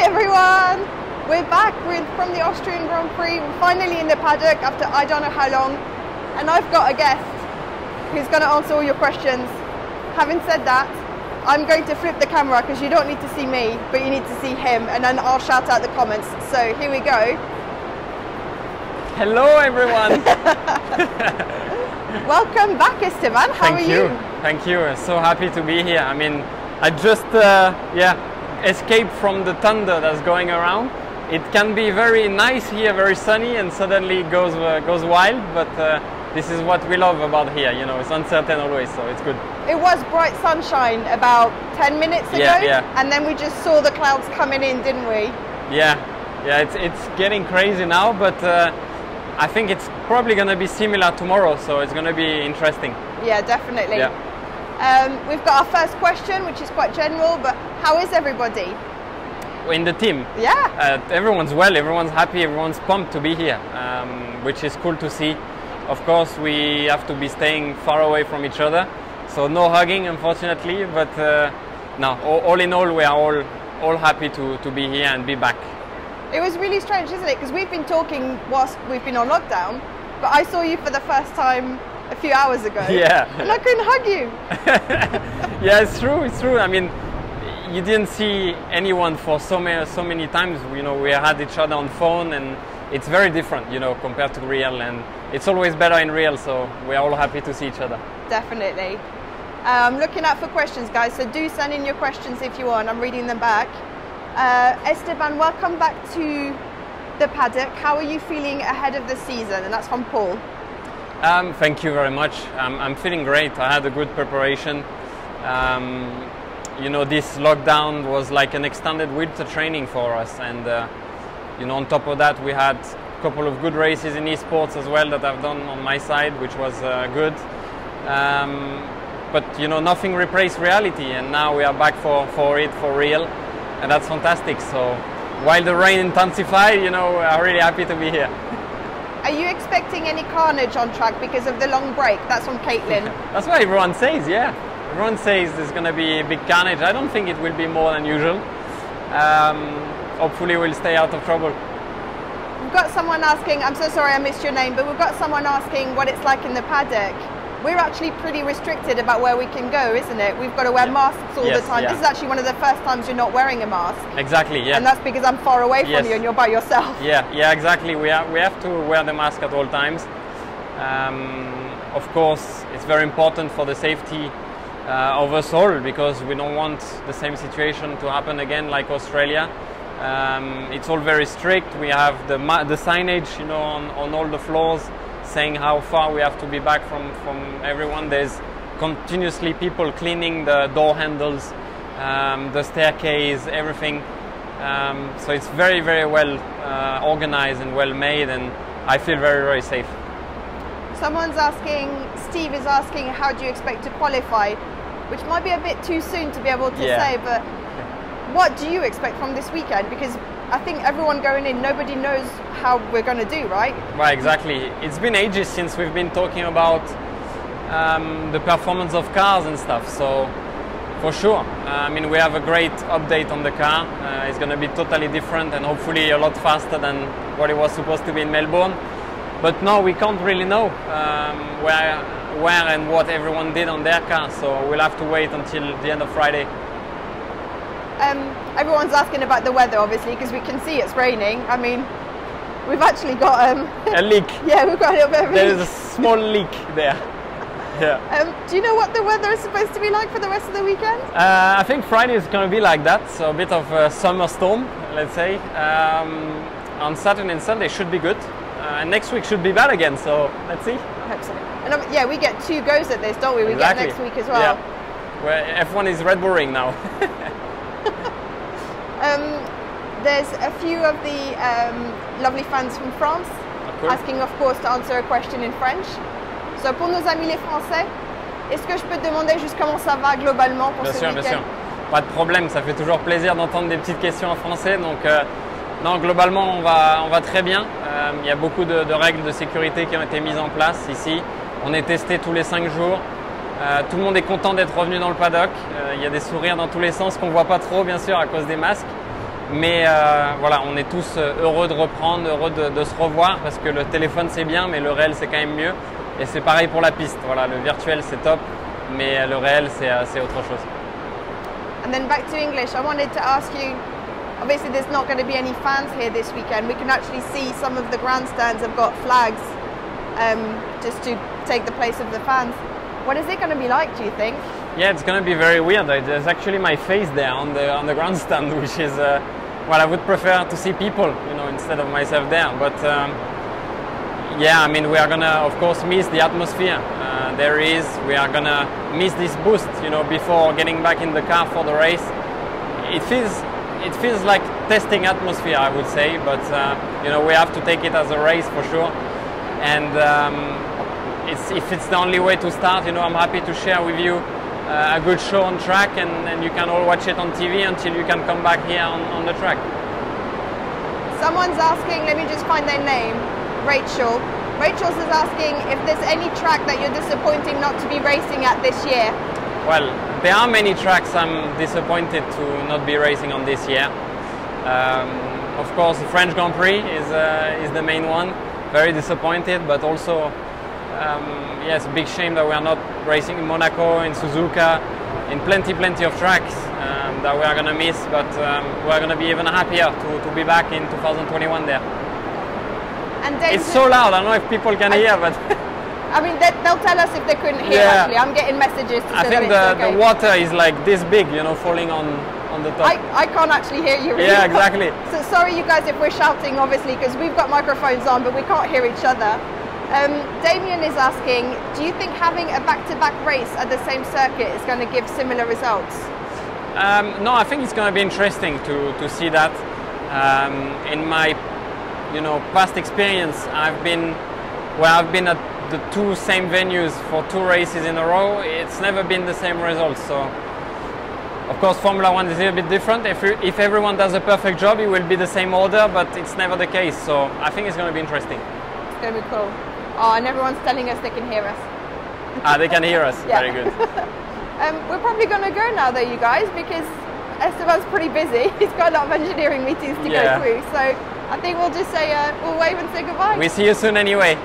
everyone! We're back from the Austrian Grand Prix. We're finally in the paddock after I don't know how long. And I've got a guest who's going to answer all your questions. Having said that, I'm going to flip the camera because you don't need to see me, but you need to see him, and then I'll shout out the comments. So here we go. Hello everyone! Welcome back, Esteban. How are you? Thank you. So happy to be here. I mean, I just escaped from the thunder that's going around. It can be very nice here, very sunny, and suddenly it goes wild. But this is what we love about here. You know, it's uncertain always, so it's good. It was bright sunshine about 10 minutes ago, and then we just saw the clouds coming in, didn't we? Yeah. It's getting crazy now, but I think it's probably going to be similar tomorrow, so it's going to be interesting. Yeah, definitely. Yeah. We've got our first question, which is quite general, but how is everybody? In the team? Yeah. Everyone's well, everyone's happy, everyone's pumped to be here, which is cool to see. Of course, we have to be staying far away from each other, so no hugging, unfortunately, but no, all in all, we are all happy to be here and be back. It was really strange, isn't it? Because we've been talking whilst we've been on lockdown, but I saw you for the first time a few hours ago. Yeah. And I couldn't hug you. Yeah, it's true. I mean, you didn't see anyone for so many times. You know, we had each other on phone, and it's very different, you know, compared to real, and it's always better in real, so we're all happy to see each other. Definitely. Looking out for questions, guys, so do send in your questions if you want. I'm reading them back. Esteban, welcome back to the paddock. How are you feeling ahead of the season? And that's from Paul. Thank you very much. I'm feeling great. I had a good preparation. You know, this lockdown was like an extended winter training for us, and you know, on top of that, we had a couple of good races in esports as well that I've done on my side, which was good. But you know, nothing replaced reality, and now we are back for real. And that's fantastic. So while the rain intensified, you know, I'm really happy to be here. Are you expecting any carnage on track because of the long break? That's from Caitlin. That's what everyone says, yeah. Everyone says there's going to be a big carnage. I don't think it will be more than usual. Hopefully we'll stay out of trouble. We've got someone asking, I'm so sorry I missed your name, but we've got someone asking what it's like in the paddock. We're actually pretty restricted about where we can go, isn't it? We've got to wear masks all the time. Yeah. This is actually one of the first times you're not wearing a mask. Exactly, yeah. And that's because I'm far away from you and you're by yourself. Yeah, exactly. We have to wear the mask at all times. Of course, it's very important for the safety of us all, because we don't want the same situation to happen again like Australia. It's all very strict. We have the signage, you know, on all the floors, saying how far we have to be back from everyone. There's continuously people cleaning the door handles, the staircase, everything. So it's very, very well organized and well made, and I feel very, very safe. Someone's asking, Steve is asking, how do you expect to qualify? Which might be a bit too soon to be able to say, but what do you expect from this weekend? Because I think everyone going in, nobody knows how we're going to do, right? Right, exactly. It's been ages since we've been talking about the performance of cars and stuff, so for sure. I mean, we have a great update on the car. It's going to be totally different and hopefully a lot faster than what it was supposed to be in Melbourne. But no, we can't really know where and what everyone did on their car, so we'll have to wait until the end of Friday. Everyone's asking about the weather, obviously, because we can see it's raining. I mean, we've actually got a leak. Yeah, we've got a little bit of a leak. There is a small leak there. Yeah. Do you know what the weather is supposed to be like for the rest of the weekend? I think Friday is going to be like that, so a bit of a summer storm, let's say. On Saturday and Sunday should be good. And next week should be bad again, so let's see. I hope so. And yeah, we get 2 goes at this, don't we? We get next week as well. Yeah. Where F1 is Red Bulling now. There's a few of the lovely fans from France asking, of course, to answer a question in French. So, pour nos amis les Français, est-ce que je peux te demander juste comment ça va globalement pour ce week-end? Bien sûr. Pas de problème, ça fait toujours plaisir d'entendre des petites questions en français. Donc, non, globalement, on va très bien. Il y a beaucoup de règles de sécurité qui ont été mises en place ici. On est testé tous les 5 jours. Tout le monde est content d'être revenu dans le paddock. Il y a des sourires dans tous les sens qu'on ne voit pas trop, bien sûr, à cause des masques. Mais voilà, on est tous heureux de reprendre, heureux de se revoir parce que le téléphone c'est bien, mais le réel c'est quand même mieux. Et c'est pareil pour la piste. Voilà, le virtuel c'est top, mais le réel c'est autre chose. And then back to English, I wanted to ask you, obviously there's not going to be any fans here this weekend. We can actually see some of the grandstands have got flags just to take the place of the fans. What is it going to be like, do you think? Yeah, it's going to be very weird. There's actually my face there on the grandstand, which is well, I would prefer to see people, instead of myself there. But yeah, I mean, we are gonna, of course, miss the atmosphere. We are gonna miss this boost, before getting back in the car for the race. It feels like testing atmosphere, I would say, but we have to take it as a race for sure. And if it's the only way to start, I'm happy to share with you a good show on track, and you can all watch it on TV until you can come back here on the track. Someone's asking, let me just find their name, Rachel. Rachel's is asking if there's any track that you're disappointed not to be racing at this year. Well, there are many tracks I'm disappointed to not be racing on this year. Of course, the French Grand Prix is the main one. Very disappointed, but also yes, a big shame that we are not racing in Monaco, in Suzuka, in plenty of tracks that we are going to miss, but we are going to be even happier to be back in 2021 there. And it's so loud, I don't know if people can hear, but... I mean, they'll tell us if they couldn't hear, actually. I'm getting messages to say think that it's okay. The water is like this big, falling on the top. I can't actually hear you really. Yeah, exactly. So sorry you guys if we're shouting, obviously, because we've got microphones on, but we can't hear each other. Damien is asking, do you think having a back-to-back race at the same circuit is going to give similar results? No, I think it's going to be interesting to see that. In my past experience, I've been at the two same venues for two races in a row. It's never been the same results. So, of course, Formula One is a little bit different. If everyone does a perfect job, it will be the same order, but it's never the case. So I think it's going to be interesting. It's going to be cool. Oh, and everyone's telling us they can hear us. They can hear us. Yeah. Very good. We're probably going to go now, though, you guys, because Esteban's pretty busy. He's got a lot of engineering meetings to go through. So I think we'll just say, we'll wave and say goodbye. We see you soon anyway.